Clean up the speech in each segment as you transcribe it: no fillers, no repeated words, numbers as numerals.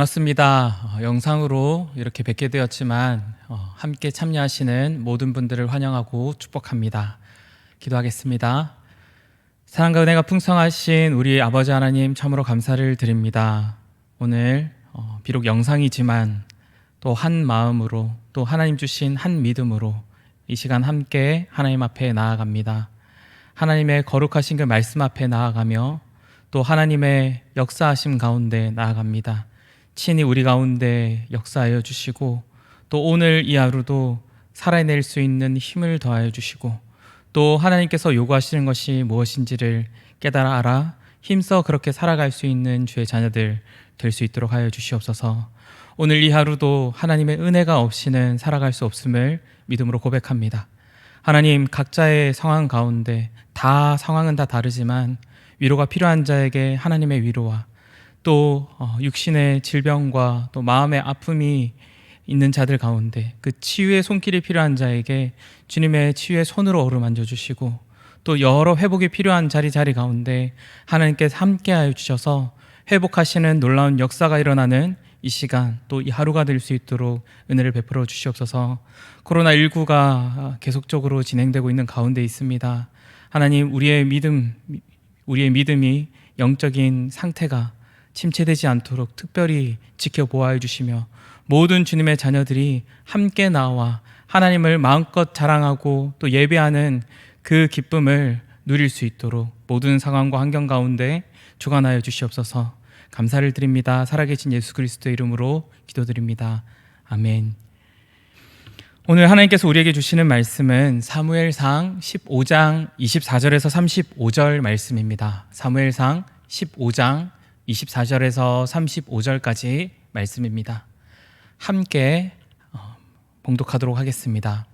반갑습니다. 영상으로 이렇게 뵙게 되었지만 함께 참여하시는 모든 분들을 환영하고 축복합니다. 기도하겠습니다. 사랑과 은혜가 풍성하신 우리 아버지 하나님 참으로 감사를 드립니다. 오늘 비록 영상이지만 또 한 마음으로 또 하나님 주신 한 믿음으로 이 시간 함께 하나님 앞에 나아갑니다. 하나님의 거룩하신 그 말씀 앞에 나아가며 또 하나님의 역사하심 가운데 나아갑니다. 친히 우리 가운데 역사하여 주시고 또 오늘 이 하루도 살아낼 수 있는 힘을 더하여 주시고 또 하나님께서 요구하시는 것이 무엇인지를 깨달아 알아 힘써 그렇게 살아갈 수 있는 주의 자녀들 될 수 있도록 하여 주시옵소서. 오늘 이 하루도 하나님의 은혜가 없이는 살아갈 수 없음을 믿음으로 고백합니다. 하나님, 각자의 상황 가운데 상황은 다 다르지만 위로가 필요한 자에게 하나님의 위로와 또 육신의 질병과 또 마음의 아픔이 있는 자들 가운데 그 치유의 손길이 필요한 자에게 주님의 치유의 손으로 어루만져 주시고 또 여러 회복이 필요한 자리 가운데 하나님께서 함께하여 주셔서 회복하시는 놀라운 역사가 일어나는 이 시간 또 이 하루가 될 수 있도록 은혜를 베풀어 주시옵소서. 코로나19가 계속적으로 진행되고 있는 가운데 있습니다. 하나님, 우리의 믿음이 영적인 상태가 침체되지 않도록 특별히 지켜보아해 주시며 모든 주님의 자녀들이 함께 나와 하나님을 마음껏 자랑하고 또 예배하는 그 기쁨을 누릴 수 있도록 모든 상황과 환경 가운데 주관하여 주시옵소서. 감사를 드립니다. 살아계신 예수 그리스도의 이름으로 기도드립니다. 아멘. 오늘 하나님께서 우리에게 주시는 말씀은 사무엘상 15장 24절에서 35절 말씀입니다. 사무엘상 15장 24절에서 35절까지 말씀입니다. 함께 봉독하도록 하겠습니다.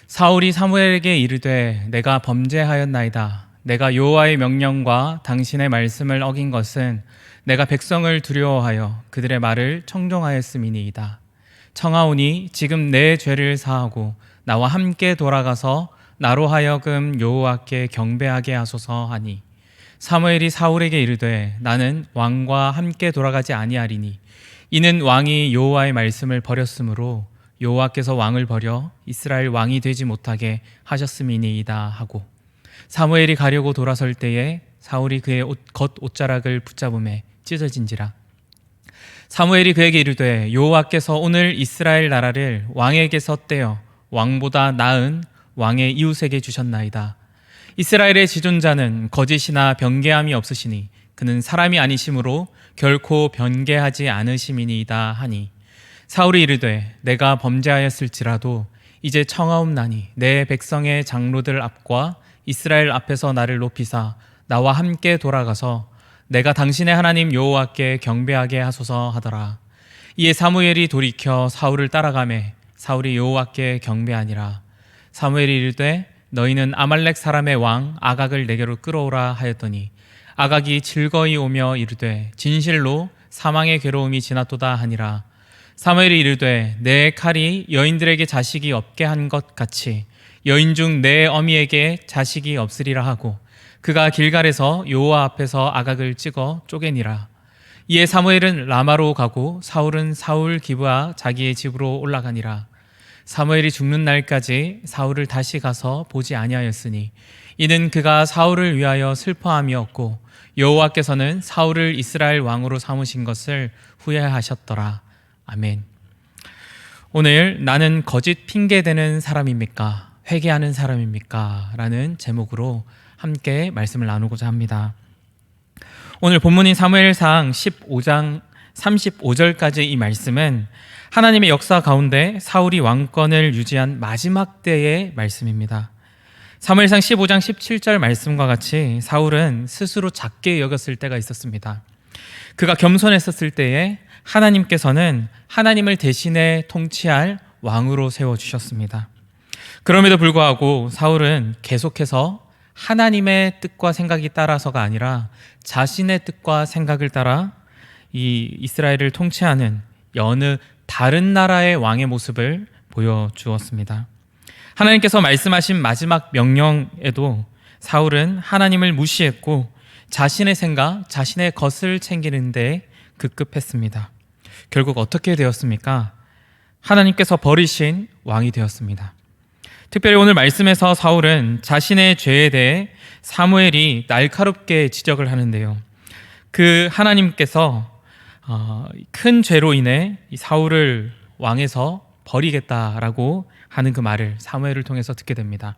사울이 사무엘에게 이르되 내가 범죄하였나이다. 내가 여호와의 명령과 당신의 말씀을 어긴 것은 내가 백성을 두려워하여 그들의 말을 청종하였음이니이다. 청하오니 지금 내 죄를 사하고 나와 함께 돌아가서 나로 하여금 여호와께 경배하게 하소서 하니 사무엘이 사울에게 이르되 나는 왕과 함께 돌아가지 아니하리니 이는 왕이 여호와의 말씀을 버렸으므로 여호와께서 왕을 버려 이스라엘 왕이 되지 못하게 하셨음이니이다 하고 사무엘이 가려고 돌아설 때에 사울이 그의 겉 옷자락을 붙잡음에 찢어진지라. 사무엘이 그에게 이르되 여호와께서 오늘 이스라엘 나라를 왕에게서 떼어 왕보다 나은 왕의 이웃에게 주셨나이다. 이스라엘의 지존자는 거짓이나 변개함이 없으시니 그는 사람이 아니심으로 결코 변개하지 않으심이니이다 하니 사울이 이르되 내가 범죄하였을지라도 이제 청하옵나니 내 백성의 장로들 앞과 이스라엘 앞에서 나를 높이사 나와 함께 돌아가서 내가 당신의 하나님 여호와께 경배하게 하소서 하더라. 이에 사무엘이 돌이켜 사울을 따라가매 사울이 여호와께 경배하니라. 사무엘이 이르되 너희는 아말렉 사람의 왕 아각을 내게로 끌어오라 하였더니 아각이 즐거이 오며 이르되 진실로 사망의 괴로움이 지났도다 하니라. 사무엘이 이르되 내 칼이 여인들에게 자식이 없게 한 것 같이 여인 중 내 어미에게 자식이 없으리라 하고 그가 길갈에서 여호와 앞에서 아각을 찍어 쪼개니라. 이에 사무엘은 라마로 가고 사울은 사울 기브아 자기의 집으로 올라가니라. 사무엘이 죽는 날까지 사울을 다시 가서 보지 아니하였으니 이는 그가 사울을 위하여 슬퍼함이었고 여호와께서는 사울을 이스라엘 왕으로 삼으신 것을 후회하셨더라. 아멘. 오늘 나는 거짓 핑계대는 사람입니까? 회개하는 사람입니까? 라는 제목으로 함께 말씀을 나누고자 합니다. 오늘 본문인 사무엘상 15장 35절까지 이 말씀은 하나님의 역사 가운데 사울이 왕권을 유지한 마지막 때의 말씀입니다. 사무엘상 15장 17절 말씀과 같이 사울은 스스로 작게 여겼을 때가 있었습니다. 그가 겸손했었을 때에 하나님께서는 하나님을 대신해 통치할 왕으로 세워주셨습니다. 그럼에도 불구하고 사울은 계속해서 하나님의 뜻과 생각이 따라서가 아니라 자신의 뜻과 생각을 따라 이 이스라엘을 통치하는 여느 다른 나라의 왕의 모습을 보여주었습니다. 하나님께서 말씀하신 마지막 명령에도 사울은 하나님을 무시했고 자신의 생각, 자신의 것을 챙기는 데 급급했습니다. 결국 어떻게 되었습니까? 하나님께서 버리신 왕이 되었습니다. 특별히 오늘 말씀에서 사울은 자신의 죄에 대해 사무엘이 날카롭게 지적을 하는데요. 그 하나님께서 큰 죄로 인해 이 사울을 왕에서 버리겠다라고 하는 그 말을 사무엘을 통해서 듣게 됩니다.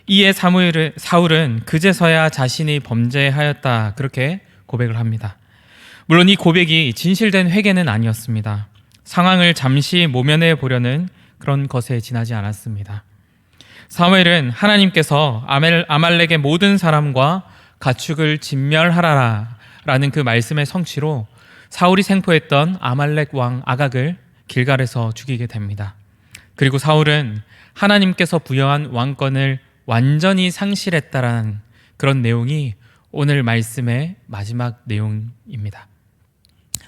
이에 사울은 그제서야 자신이 범죄하였다 그렇게 고백을 합니다. 물론 이 고백이 진실된 회개는 아니었습니다. 상황을 잠시 모면해 보려는 그런 것에 지나지 않았습니다. 사무엘은 하나님께서 아말렉의 모든 사람과 가축을 진멸하라라 라는 그 말씀의 성취로 사울이 생포했던 아말렉 왕 아각을 길갈에서 죽이게 됩니다. 그리고 사울은 하나님께서 부여한 왕권을 완전히 상실했다라는 그런 내용이 오늘 말씀의 마지막 내용입니다.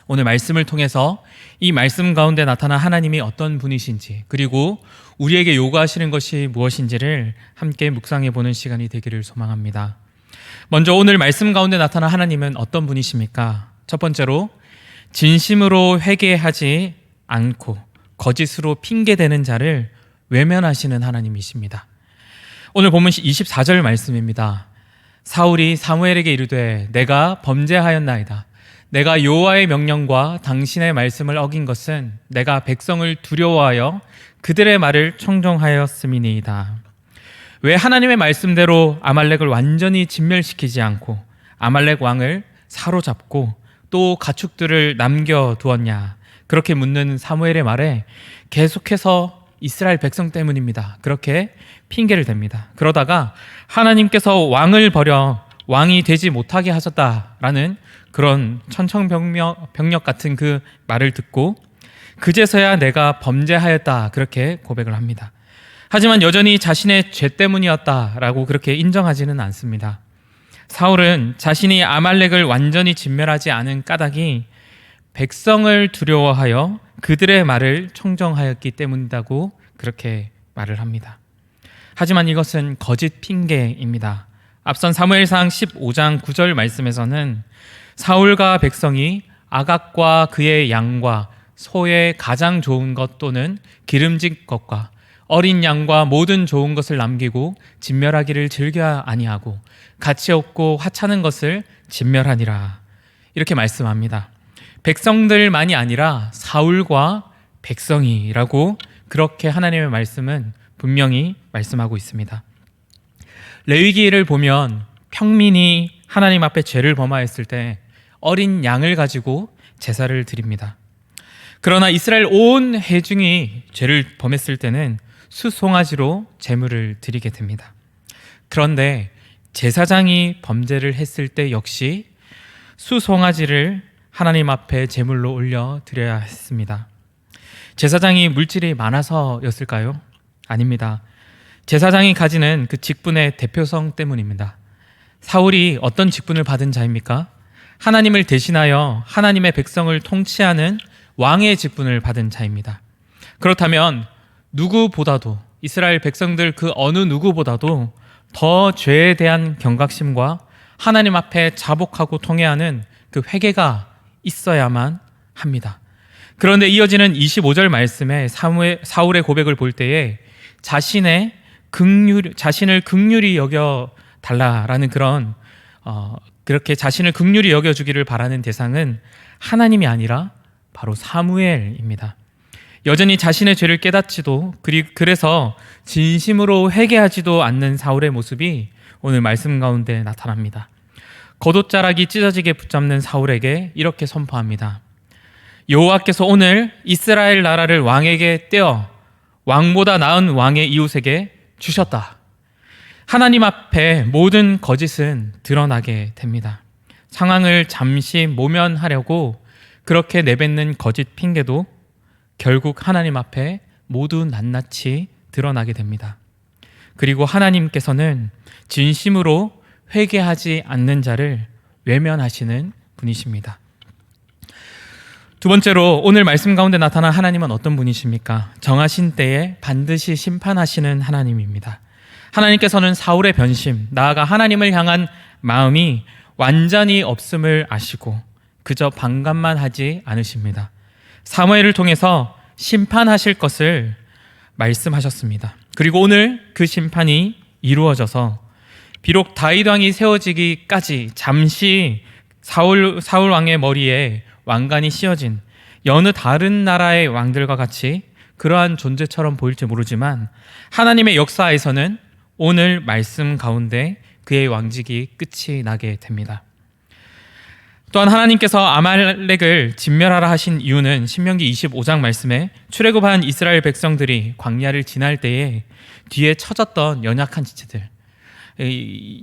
오늘 말씀을 통해서 이 말씀 가운데 나타난 하나님이 어떤 분이신지, 그리고 우리에게 요구하시는 것이 무엇인지를 함께 묵상해 보는 시간이 되기를 소망합니다. 먼저 오늘 말씀 가운데 나타난 하나님은 어떤 분이십니까? 첫 번째로 진심으로 회개하지 않고 거짓으로 핑계대는 자를 외면하시는 하나님이십니다. 오늘 본문 24절 말씀입니다. 사울이 사무엘에게 이르되 내가 범죄하였나이다. 내가 여호와의 명령과 당신의 말씀을 어긴 것은 내가 백성을 두려워하여 그들의 말을 청종하였음이니이다. 왜 하나님의 말씀대로 아말렉을 완전히 진멸시키지 않고 아말렉 왕을 사로잡고 또 가축들을 남겨두었냐? 그렇게 묻는 사무엘의 말에 계속해서 이스라엘 백성 때문입니다. 그렇게 핑계를 댑니다. 그러다가 하나님께서 왕을 버려 왕이 되지 못하게 하셨다라는 그런 천청병력 같은 그 말을 듣고 그제서야 내가 범죄하였다 그렇게 고백을 합니다. 하지만 여전히 자신의 죄 때문이었다라고 그렇게 인정하지는 않습니다. 사울은 자신이 아말렉을 완전히 진멸하지 않은 까닭이 백성을 두려워하여 그들의 말을 청정하였기 때문이라고 그렇게 말을 합니다. 하지만 이것은 거짓 핑계입니다. 앞선 사무엘상 15장 9절 말씀에서는 사울과 백성이 아각과 그의 양과 소의 가장 좋은 것 또는 기름진 것과 어린 양과 모든 좋은 것을 남기고 진멸하기를 즐겨 아니하고 가치 없고 하찮은 것을 진멸하니라 이렇게 말씀합니다. 백성들만이 아니라 사울과 백성이라고 그렇게 하나님의 말씀은 분명히 말씀하고 있습니다. 레위기를 보면 평민이 하나님 앞에 죄를 범하였을 때 어린 양을 가지고 제사를 드립니다. 그러나 이스라엘 온 회중이 죄를 범했을 때는 수송아지로 제물을 드리게 됩니다. 그런데 제사장이 범죄를 했을 때 역시 수송아지를 하나님 앞에 제물로 올려 드려야 했습니다. 제사장이 물질이 많아서였을까요? 아닙니다. 제사장이 가지는 그 직분의 대표성 때문입니다. 사울이 어떤 직분을 받은 자입니까? 하나님을 대신하여 하나님의 백성을 통치하는 왕의 직분을 받은 자입니다. 그렇다면 누구보다도 이스라엘 백성들 그 어느 누구보다도 더 죄에 대한 경각심과 하나님 앞에 자복하고 통회하는 그 회개가 있어야만 합니다. 그런데 이어지는 25절 말씀에 사울의 고백을 볼 때에 자신을 긍휼히 여겨 달라라는 그런 그렇게 자신을 긍휼히 여겨 주기를 바라는 대상은 하나님이 아니라 바로 사무엘입니다. 여전히 자신의 죄를 깨닫지도 그래서 진심으로 회개하지도 않는 사울의 모습이 오늘 말씀 가운데 나타납니다. 겉옷자락이 찢어지게 붙잡는 사울에게 이렇게 선포합니다. 여호와께서 오늘 이스라엘 나라를 왕에게 떼어 왕보다 나은 왕의 이웃에게 주셨다. 하나님 앞에 모든 거짓은 드러나게 됩니다. 상황을 잠시 모면하려고 그렇게 내뱉는 거짓 핑계도 결국 하나님 앞에 모두 낱낱이 드러나게 됩니다. 그리고 하나님께서는 진심으로 회개하지 않는 자를 외면하시는 분이십니다. 두 번째로 오늘 말씀 가운데 나타난 하나님은 어떤 분이십니까? 정하신 때에 반드시 심판하시는 하나님입니다. 하나님께서는 사울의 변심, 나아가 하나님을 향한 마음이 완전히 없음을 아시고 그저 반감만 하지 않으십니다. 사무엘을 통해서 심판하실 것을 말씀하셨습니다. 그리고 오늘 그 심판이 이루어져서 비록 다윗 왕이 세워지기까지 잠시 사울 왕의 머리에 왕관이 씌어진 여느 다른 나라의 왕들과 같이 그러한 존재처럼 보일지 모르지만 하나님의 역사에서는 오늘 말씀 가운데 그의 왕직이 끝이 나게 됩니다. 또한 하나님께서 아말렉을 진멸하라 하신 이유는 신명기 25장 말씀에 출애굽한 이스라엘 백성들이 광야를 지날 때에 뒤에 처졌던 연약한 지체들,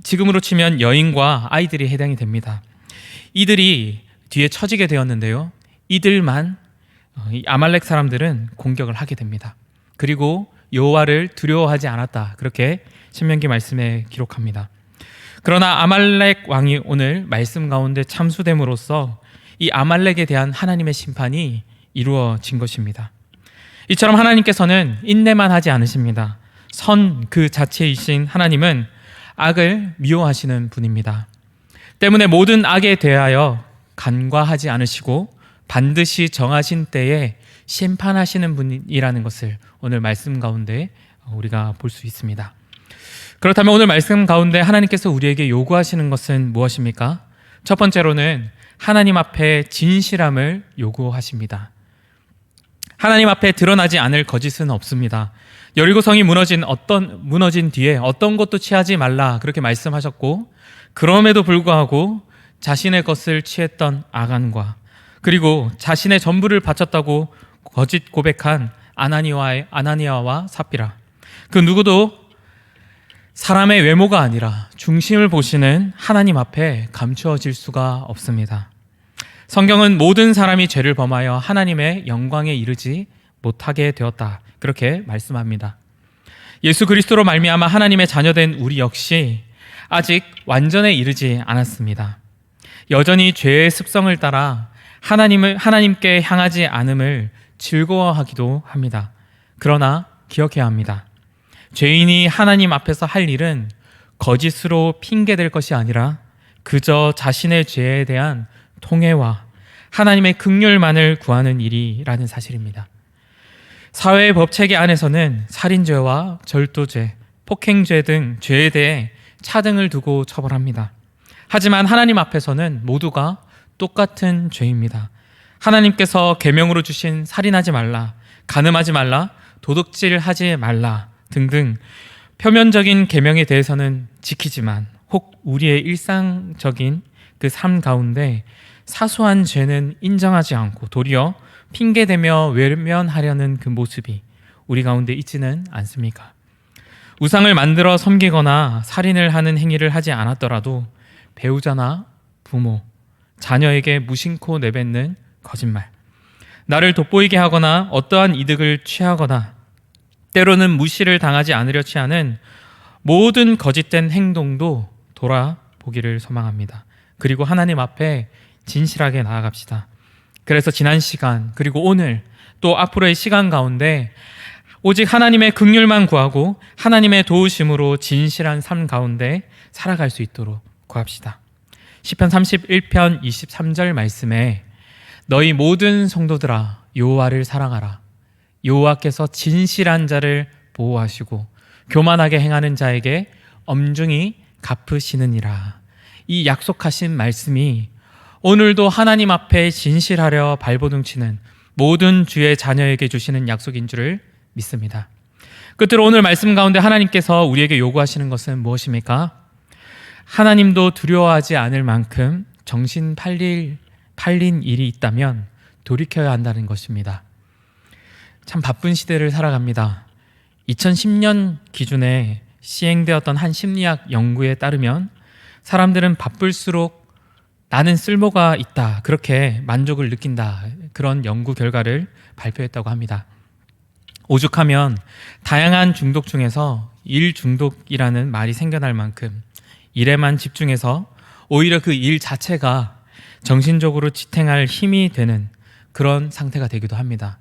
지금으로 치면 여인과 아이들이 해당이 됩니다. 이들이 뒤에 처지게 되었는데요, 이들만 아말렉 사람들은 공격을 하게 됩니다. 그리고 여호와를 두려워하지 않았다, 그렇게 신명기 말씀에 기록합니다. 그러나 아말렉 왕이 오늘 말씀 가운데 참수됨으로써 이 아말렉에 대한 하나님의 심판이 이루어진 것입니다. 이처럼 하나님께서는 인내만 하지 않으십니다. 선 그 자체이신 하나님은 악을 미워하시는 분입니다. 때문에 모든 악에 대하여 간과하지 않으시고 반드시 정하신 때에 심판하시는 분이라는 것을 오늘 말씀 가운데 우리가 볼 수 있습니다. 그렇다면 오늘 말씀 가운데 하나님께서 우리에게 요구하시는 것은 무엇입니까? 첫 번째로는 하나님 앞에 진실함을 요구하십니다. 하나님 앞에 드러나지 않을 거짓은 없습니다. 여리고성이 무너진 뒤에 어떤 것도 취하지 말라, 그렇게 말씀하셨고, 그럼에도 불구하고 자신의 것을 취했던 아간과 그리고 자신의 전부를 바쳤다고 거짓 고백한 아나니아와 삽비라, 그 누구도 사람의 외모가 아니라 중심을 보시는 하나님 앞에 감추어질 수가 없습니다. 성경은 모든 사람이 죄를 범하여 하나님의 영광에 이르지 못하게 되었다, 그렇게 말씀합니다. 예수 그리스도로 말미암아 하나님의 자녀된 우리 역시 아직 완전에 이르지 않았습니다. 여전히 죄의 습성을 따라 하나님께 향하지 않음을 즐거워하기도 합니다. 그러나 기억해야 합니다. 죄인이 하나님 앞에서 할 일은 거짓으로 핑계댈 것이 아니라 그저 자신의 죄에 대한 통회와 하나님의 긍휼만을 구하는 일이라는 사실입니다. 사회의 법체계 안에서는 살인죄와 절도죄, 폭행죄 등 죄에 대해 차등을 두고 처벌합니다. 하지만 하나님 앞에서는 모두가 똑같은 죄입니다. 하나님께서 계명으로 주신 살인하지 말라, 간음하지 말라, 도둑질하지 말라 등등 표면적인 계명에 대해서는 지키지만 혹 우리의 일상적인 그 삶 가운데 사소한 죄는 인정하지 않고 도리어 핑계대며 외면하려는 그 모습이 우리 가운데 있지는 않습니까? 우상을 만들어 섬기거나 살인을 하는 행위를 하지 않았더라도 배우자나 부모, 자녀에게 무심코 내뱉는 거짓말, 나를 돋보이게 하거나 어떠한 이득을 취하거나 때로는 무시를 당하지 않으려 취하는 모든 거짓된 행동도 돌아보기를 소망합니다. 그리고 하나님 앞에 진실하게 나아갑시다. 그래서 지난 시간 그리고 오늘 또 앞으로의 시간 가운데 오직 하나님의 긍휼만 구하고 하나님의 도우심으로 진실한 삶 가운데 살아갈 수 있도록 구합시다. 시편 31편 23절 말씀에 너희 모든 성도들아 여호와를 사랑하라. 여호와께서 진실한 자를 보호하시고 교만하게 행하는 자에게 엄중히 갚으시느니라. 이 약속하신 말씀이 오늘도 하나님 앞에 진실하려 발버둥치는 모든 주의 자녀에게 주시는 약속인 줄을 믿습니다. 끝으로 오늘 말씀 가운데 하나님께서 우리에게 요구하시는 것은 무엇입니까? 하나님도 두려워하지 않을 만큼 정신 팔린 일이 있다면 돌이켜야 한다는 것입니다. 참 바쁜 시대를 살아갑니다. 2010년 기준에 시행되었던 한 심리학 연구에 따르면 사람들은 바쁠수록 나는 쓸모가 있다, 그렇게 만족을 느낀다, 그런 연구 결과를 발표했다고 합니다. 오죽하면 다양한 중독 중에서 일 중독이라는 말이 생겨날 만큼 일에만 집중해서 오히려 그 일 자체가 정신적으로 지탱할 힘이 되는 그런 상태가 되기도 합니다.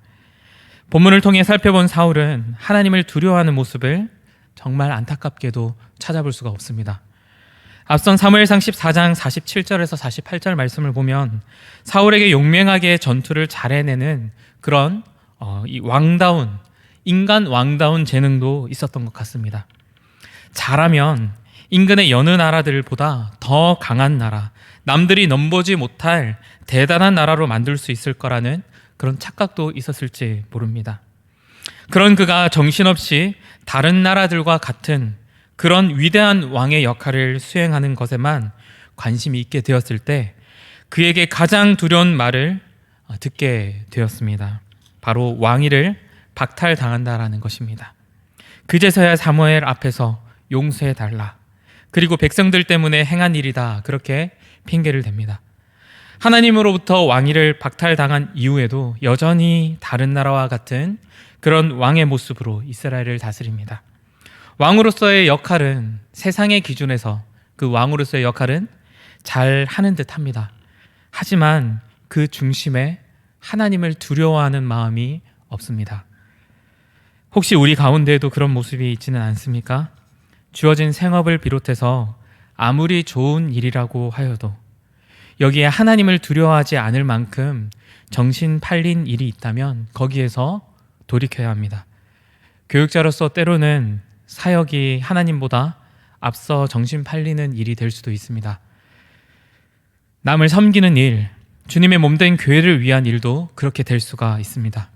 본문을 통해 살펴본 사울은 하나님을 두려워하는 모습을 정말 안타깝게도 찾아볼 수가 없습니다. 앞선 사무엘상 14장 47절에서 48절 말씀을 보면 사울에게 용맹하게 전투를 잘 해내는 그런 이 인간 왕다운 재능도 있었던 것 같습니다. 잘하면 인근의 여느 나라들보다 더 강한 나라, 남들이 넘보지 못할 대단한 나라로 만들 수 있을 거라는 그런 착각도 있었을지 모릅니다. 그런 그가 정신없이 다른 나라들과 같은 그런 위대한 왕의 역할을 수행하는 것에만 관심이 있게 되었을 때 그에게 가장 두려운 말을 듣게 되었습니다. 바로 왕위를 박탈당한다라는 것입니다. 그제서야 사무엘 앞에서 용서해달라, 그리고 백성들 때문에 행한 일이다, 그렇게 핑계를 댑니다. 하나님으로부터 왕위를 박탈당한 이후에도 여전히 다른 나라와 같은 그런 왕의 모습으로 이스라엘을 다스립니다. 왕으로서의 역할은, 세상의 기준에서 그 왕으로서의 역할은 잘 하는 듯 합니다. 하지만 그 중심에 하나님을 두려워하는 마음이 없습니다. 혹시 우리 가운데에도 그런 모습이 있지는 않습니까? 주어진 생업을 비롯해서 아무리 좋은 일이라고 하여도 여기에 하나님을 두려워하지 않을 만큼 정신 팔린 일이 있다면 거기에서 돌이켜야 합니다. 교육자로서 때로는 사역이 하나님보다 앞서 정신 팔리는 일이 될 수도 있습니다. 남을 섬기는 일, 주님의 몸된 교회를 위한 일도 그렇게 될 수가 있습니다.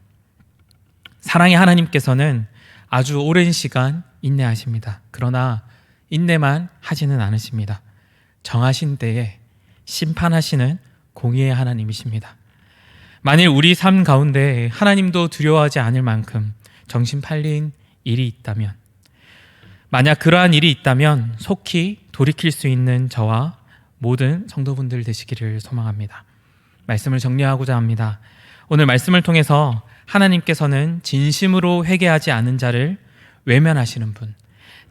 사랑의 하나님께서는 아주 오랜 시간 인내하십니다. 그러나 인내만 하지는 않으십니다. 정하신 때에 심판하시는 공의의 하나님이십니다. 만일 우리 삶 가운데 하나님도 두려워하지 않을 만큼 정신 팔린 일이 있다면, 만약 그러한 일이 있다면 속히 돌이킬 수 있는 저와 모든 성도분들 되시기를 소망합니다. 말씀을 정리하고자 합니다. 오늘 말씀을 통해서 하나님께서는 진심으로 회개하지 않은 자를 외면하시는 분,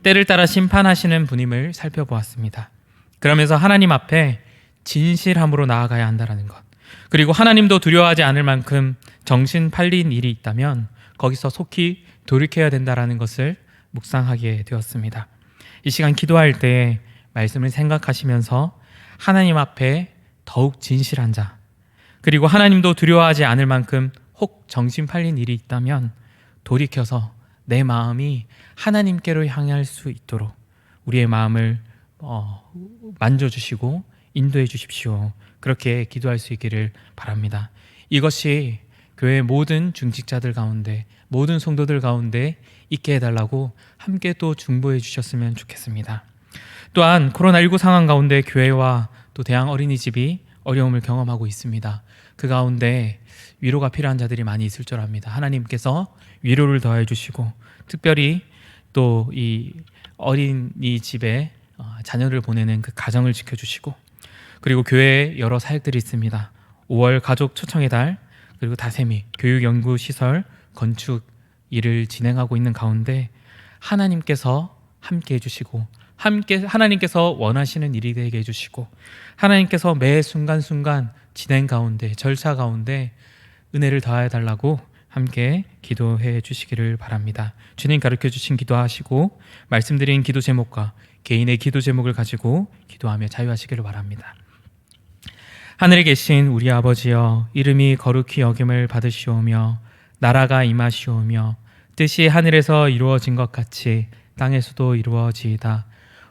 때를 따라 심판하시는 분임을 살펴보았습니다. 그러면서 하나님 앞에 진실함으로 나아가야 한다는 것, 그리고 하나님도 두려워하지 않을 만큼 정신 팔린 일이 있다면 거기서 속히 돌이켜야 된다는 것을 묵상하게 되었습니다. 이 시간 기도할 때 말씀을 생각하시면서 하나님 앞에 더욱 진실한 자, 그리고 하나님도 두려워하지 않을 만큼 혹 정신 팔린 일이 있다면 돌이켜서 내 마음이 하나님께로 향할 수 있도록 우리의 마음을 만져주시고 인도해 주십시오. 그렇게 기도할 수 있기를 바랍니다. 이것이 교회 모든 중직자들 가운데, 모든 성도들 가운데 있게 해달라고 함께 또 중보해 주셨으면 좋겠습니다. 또한 코로나19 상황 가운데 교회와 또 대학 어린이집이 어려움을 경험하고 있습니다. 그 가운데 위로가 필요한 자들이 많이 있을 줄 압니다. 하나님께서 위로를 더해 주시고, 특별히 또 이 어린이집에 자녀를 보내는 그 가정을 지켜주시고, 그리고 교회에 여러 사역들이 있습니다. 5월 가족 초청의 달, 그리고 다세미 교육연구시설 건축 일을 진행하고 있는 가운데 하나님께서 함께 해주시고, 하나님께서 원하시는 일이 되게 해주시고, 하나님께서 매 순간순간 진행 가운데, 절차 가운데 은혜를 더해 달라고 함께 기도해 주시기를 바랍니다. 주님 가르쳐 주신 기도하시고 말씀드린 기도 제목과 개인의 기도 제목을 가지고 기도하며 자유하시기를 바랍니다. 하늘에 계신 우리 아버지여, 이름이 거룩히 여김을 받으시오며 나라가 임하시오며 뜻이 하늘에서 이루어진 것 같이 땅에서도 이루어지이다.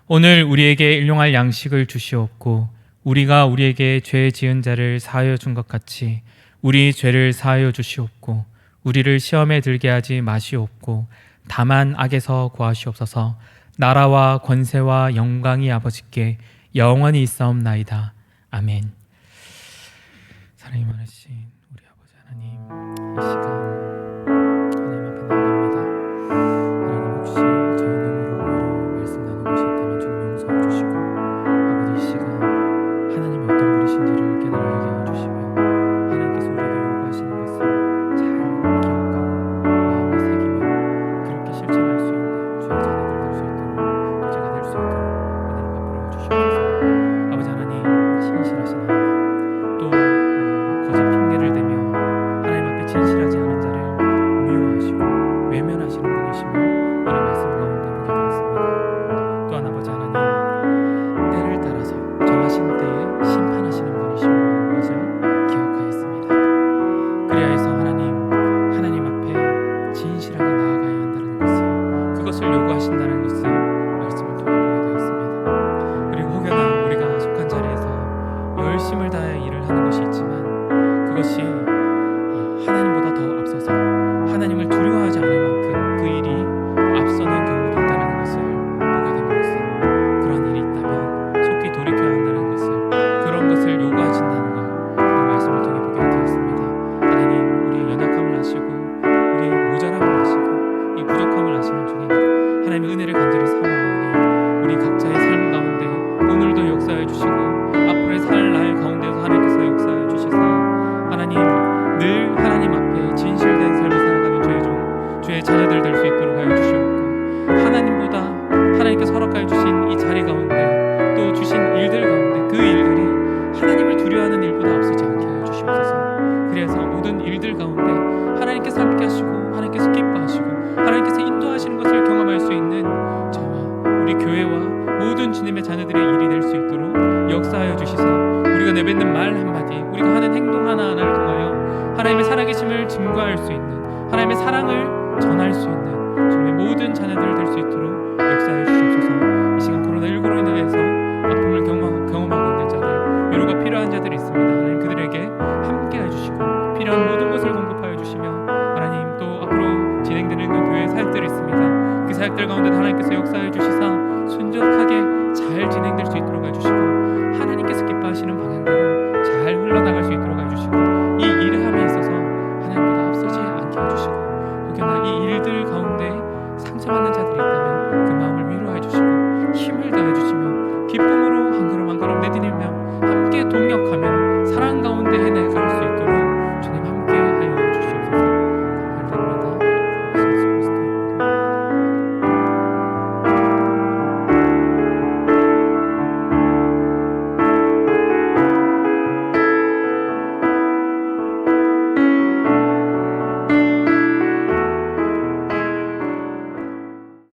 오늘 우리에게 일용할 양식을 주시옵고, 우리가 우리에게 죄 지은 자를 사하여 준 것 같이 우리 죄를 사하여 주시옵고, 우리를 시험에 들게 하지 마시옵고, 다만 악에서 구하시옵소서. 나라와 권세와 영광이 아버지께 영원히 있사옵나이다. 아멘. 사랑이 많으신 우리 아버지 하나님, 이 시간 하나님 앞에 나갑니다. 하나님, 혹시 저희 눈으로 말씀 나눈 것이 있다면 주님 용서해 주시고, 아버지 이 시간 하나님이 어떤 분이신지를 깨달아 알게 해주시며, 하나님께서 우리에게 요구하시는 것을 잘 기억하고 마음에 새기며 그렇게 실천할 수 있는 주의 자녀들 될 수 있도록, 또 제가 될 수 있도록 은혜를 베풀어 주시옵소서. 아버지 하나님, 신실하신 하나님, 또 거짓 핑계를 대며 하나님 앞에 진실하지 않은 자를 역사해 주신 이 자리 가운데 또 주신 일들 가운데 그 일들이 하나님을 두려워하는 일보다 앞서지 않게 하여 주시옵소서. 그래서 모든 일들 가운데 하나님께서 함께 하시고 하나님께서 기뻐하시고 하나님께서 인도하시는 것을 경험할 수 있는 저와 우리 교회와 모든 주님의 자녀들의 일이 될 수 있도록 역사하여 주시사 우리가 내뱉는 말 한마디, 우리가 하는 행동 하나하나를 통하여 하나님의 살아계심을 증거할 수 있는, 하나님의 사랑을 전할 수 있는 주님의 모든 자녀들 될 수 있도록 역사해 주시옵소서. 이 시간 코로나19로 인해서 아픔을 경험하고 있는 자들, 위로가 필요한 자들이 있습니다. 하나님 그들에게 함께 해주시고 필요한 모든 것을 공급하여 주시며, 하나님 또 앞으로 진행되는 그 교회의 사역들이 있습니다. 그 사역들 가운데 하나님께서 역사해 주시고